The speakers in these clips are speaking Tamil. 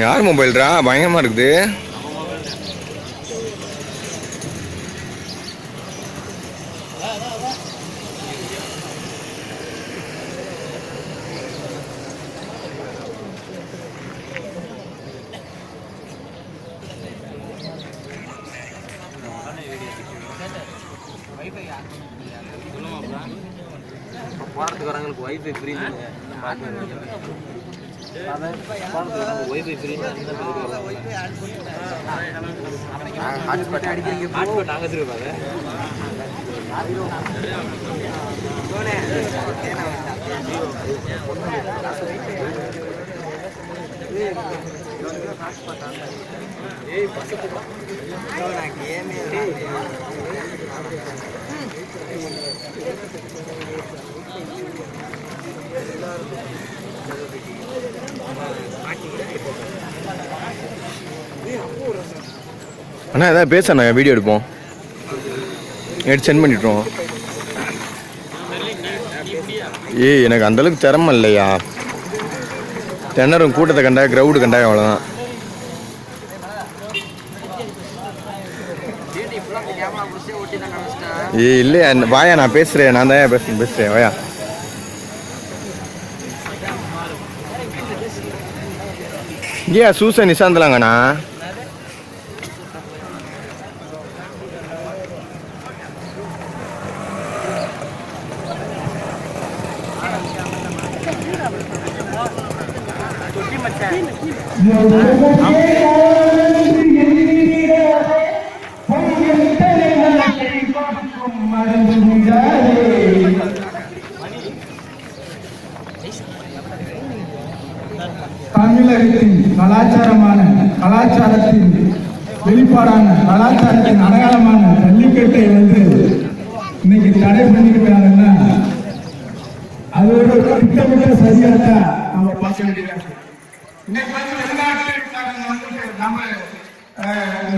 யார் மொபைல்ரா பயங்கரமா இருக்குது. போறதுக்கு வரவங்களுக்கு wifi free wifi free hotspot அடிக்கிறீங்க ஹாட்ஸ்பாட் நாங்கள் வச்சுருப்பாங்க. அண்ணா எதாவது பேசண்ணா, வீடியோ எடுப்போம், எடுத்து சென்ட் பண்ணிட்டுருவோம். ஏய் எனக்கு அந்தளவுக்கு திறமை இல்லையா, திணறும் கூட்டத்தை கண்டா க்ரௌடு கண்டா அவ்வளோதான். ஏய் இல்லையா வாயா, நான் பேசுகிறேன், நான் தான் பேசுகிறேன் வாயா. இங்கேயா சூசன் நிசாந்தலாங்கண்ணா. தமிழகத்தின் கலாச்சாரத்தின் வெளிப்பாடான கலாச்சாரத்தின் அடையாளமான ஜல்லிக்கட்டை இன்னைக்கு தடை பண்ணிக்கிட்டாங்கன்னா அது ஒரு திட்டமிட்ட சரியாக நம்ம பார்க்க வேண்டியது. இன்னைக்கு வெளிநாட்டுக்காரங்க நம்ம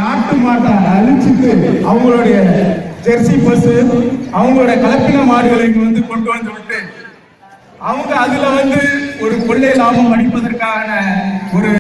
நாட்டு மாட்டை அழிச்சுட்டு அவங்களுடைய ஜெர்சி பஸ் அவங்களுடைய கலப்பின மாடுகளை கொண்டு வந்து விட்டு அவங்க அதுல ஒரு கொள்ளை லாபம் அடிப்பதற்கான ஒரு